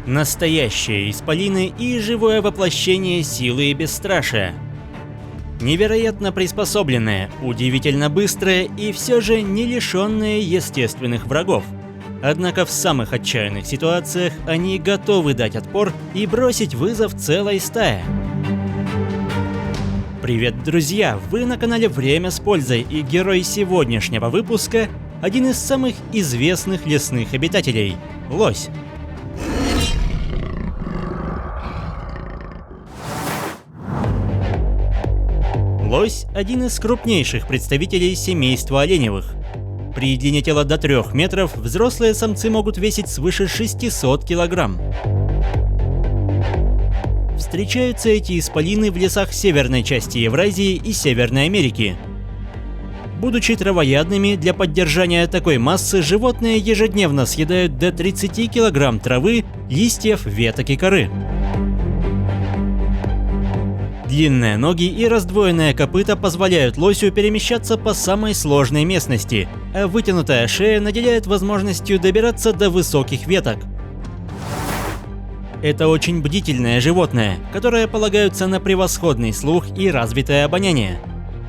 Настоящие исполины и живое воплощение силы и бесстрашия. Невероятно приспособленные, удивительно быстрые и все же не лишенные естественных врагов. Однако в самых отчаянных ситуациях они готовы дать отпор и бросить вызов целой стае. Привет, друзья! Вы на канале Время с пользой, и герой сегодняшнего выпуска – один из самых известных лесных обитателей – лось. Лось – один из крупнейших представителей семейства оленевых. При длине тела до 3 метров взрослые самцы могут весить свыше 600 килограмм. Встречаются эти исполины в лесах северной части Евразии и Северной Америки. Будучи травоядными, для поддержания такой массы животные ежедневно съедают до 30 килограмм травы, листьев, веток и коры. Длинные ноги и раздвоенные копыта позволяют лосю перемещаться по самой сложной местности, а вытянутая шея наделяет возможностью добираться до высоких веток. Это очень бдительное животное, которое полагается на превосходный слух и развитое обоняние.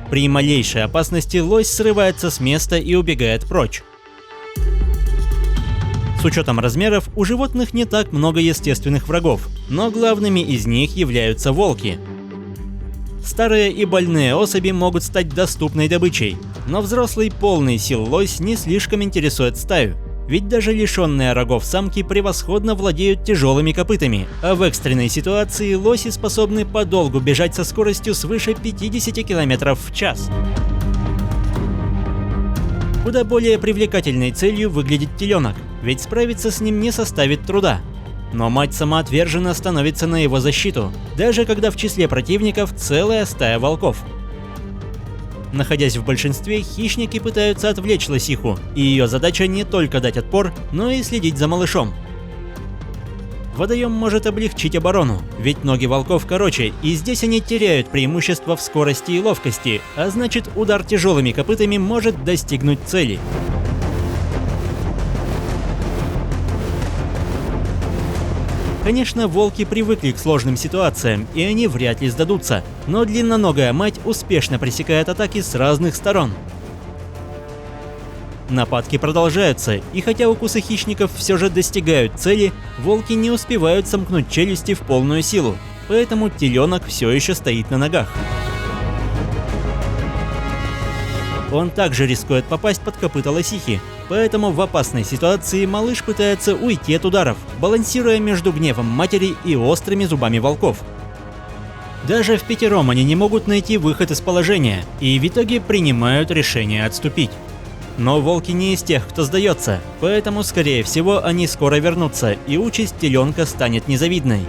При малейшей опасности лось срывается с места и убегает прочь. С учетом размеров, у животных не так много естественных врагов, но главными из них являются волки. Старые и больные особи могут стать доступной добычей, но взрослый полный сил лось не слишком интересует стаю, ведь даже лишенные рогов самки превосходно владеют тяжелыми копытами, а в экстренной ситуации лоси способны подолгу бежать со скоростью свыше 50 км в час. Куда более привлекательной целью выглядит теленок, ведь справиться с ним не составит труда. Но мать самоотверженно становится на его защиту, даже когда в числе противников целая стая волков. Находясь в большинстве, хищники пытаются отвлечь лосиху, и ее задача не только дать отпор, но и следить за малышом. Водоем может облегчить оборону, ведь ноги волков короче, и здесь они теряют преимущество в скорости и ловкости, а значит, удар тяжелыми копытами может достигнуть цели. Конечно, волки привыкли к сложным ситуациям, и они вряд ли сдадутся, но длинноногая мать успешно пресекает атаки с разных сторон. Нападки продолжаются, и хотя укусы хищников все же достигают цели, волки не успевают сомкнуть челюсти в полную силу, поэтому теленок все еще стоит на ногах. Он также рискует попасть под копыта лосихи, поэтому в опасной ситуации малыш пытается уйти от ударов, балансируя между гневом матери и острыми зубами волков. Даже впятером они не могут найти выход из положения, и в итоге принимают решение отступить. Но волки не из тех, кто сдается, поэтому, скорее всего, они скоро вернутся, и участь теленка станет незавидной.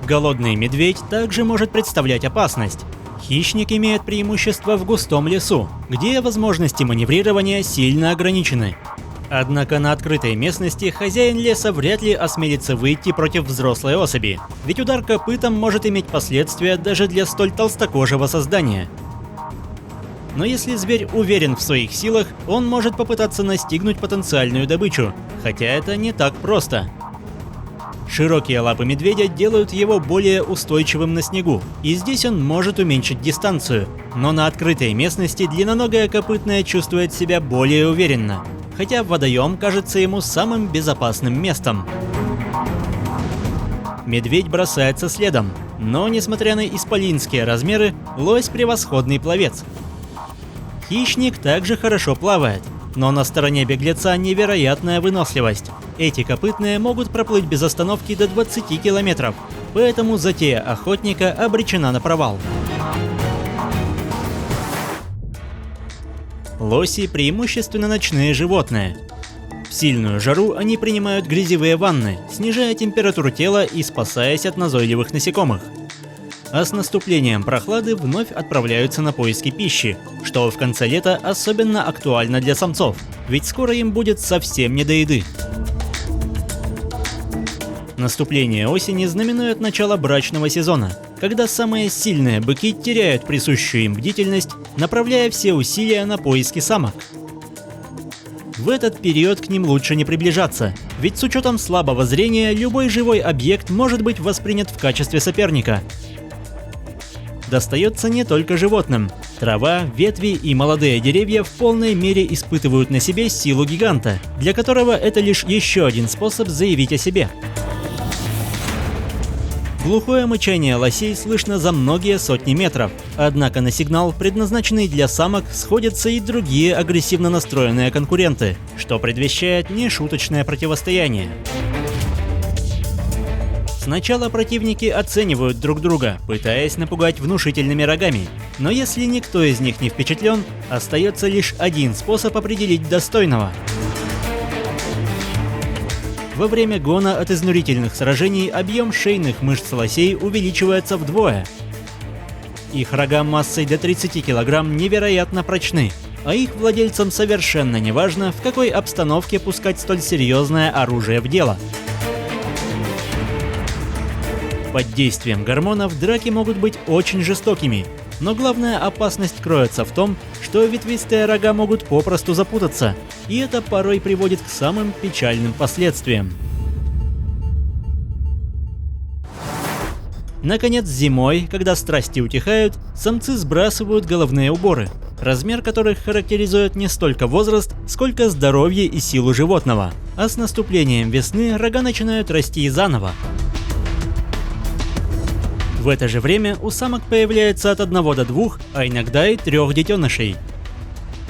Голодный медведь также может представлять опасность. Хищник имеет преимущество в густом лесу, где возможности маневрирования сильно ограничены. Однако на открытой местности хозяин леса вряд ли осмелится выйти против взрослой особи, ведь удар копытом может иметь последствия даже для столь толстокожего создания. Но если зверь уверен в своих силах, он может попытаться настигнуть потенциальную добычу, хотя это не так просто. Широкие лапы медведя делают его более устойчивым на снегу, и здесь он может уменьшить дистанцию, но на открытой местности длинноногая копытная чувствует себя более уверенно, хотя водоем кажется ему самым безопасным местом. Медведь бросается следом, но несмотря на исполинские размеры, лось превосходный пловец. Хищник также хорошо плавает, но на стороне беглеца невероятная выносливость. Эти копытные могут проплыть без остановки до 20 километров, поэтому затея охотника обречена на провал. Лоси преимущественно ночные животные. В сильную жару они принимают грязевые ванны, снижая температуру тела и спасаясь от назойливых насекомых. А с наступлением прохлады вновь отправляются на поиски пищи, что в конце лета особенно актуально для самцов, ведь скоро им будет совсем не до еды. Наступление осени знаменует начало брачного сезона, когда самые сильные быки теряют присущую им бдительность, направляя все усилия на поиски самок. В этот период к ним лучше не приближаться, ведь с учетом слабого зрения любой живой объект может быть воспринят в качестве соперника. Достается не только животным. Трава, ветви и молодые деревья в полной мере испытывают на себе силу гиганта, для которого это лишь еще один способ заявить о себе. Глухое мычание лосей слышно за многие сотни метров, однако на сигнал, предназначенный для самок, сходятся и другие агрессивно настроенные конкуренты, что предвещает нешуточное противостояние. Сначала противники оценивают друг друга, пытаясь напугать внушительными рогами, но если никто из них не впечатлен, остается лишь один способ определить достойного. Во время гона от изнурительных сражений объем шейных мышц лосей увеличивается вдвое. Их рога массой до 30 кг невероятно прочны, а их владельцам совершенно не важно, в какой обстановке пускать столь серьезное оружие в дело. Под действием гормонов драки могут быть очень жестокими, но главная опасность кроется в том, что ветвистые рога могут попросту запутаться, и это порой приводит к самым печальным последствиям. Наконец, зимой, когда страсти утихают, самцы сбрасывают головные уборы, размер которых характеризует не столько возраст, сколько здоровье и силу животного, а с наступлением весны рога начинают расти заново. В это же время у самок появляется от 1 до 2, а иногда и 3 детенышей.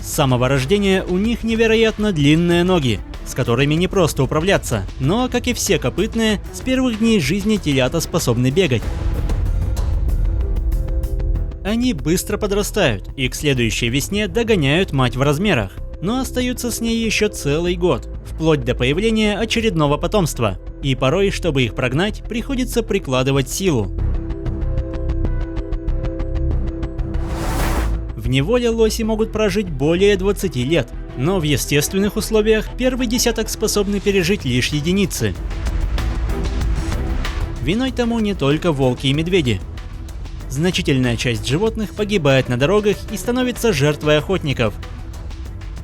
С самого рождения у них невероятно длинные ноги, с которыми не просто управляться, но, как и все копытные, с первых дней жизни телята способны бегать. Они быстро подрастают и к следующей весне догоняют мать в размерах, но остаются с ней еще целый год, вплоть до появления очередного потомства, и порой, чтобы их прогнать, приходится прикладывать силу. В неволе лоси могут прожить более 20 лет, но в естественных условиях первый десяток способны пережить лишь единицы. Виной тому не только волки и медведи. Значительная часть животных погибает на дорогах и становится жертвой охотников.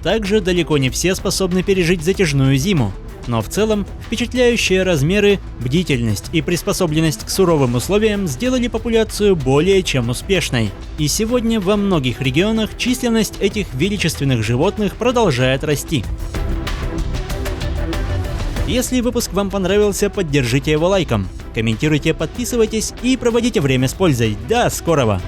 Также далеко не все способны пережить затяжную зиму, но в целом впечатляющие размеры, бдительность и приспособленность к суровым условиям сделали популяцию более чем успешной. И сегодня во многих регионах численность этих величественных животных продолжает расти. Если выпуск вам понравился, поддержите его лайком, комментируйте, подписывайтесь и проводите время с пользой. До скорого!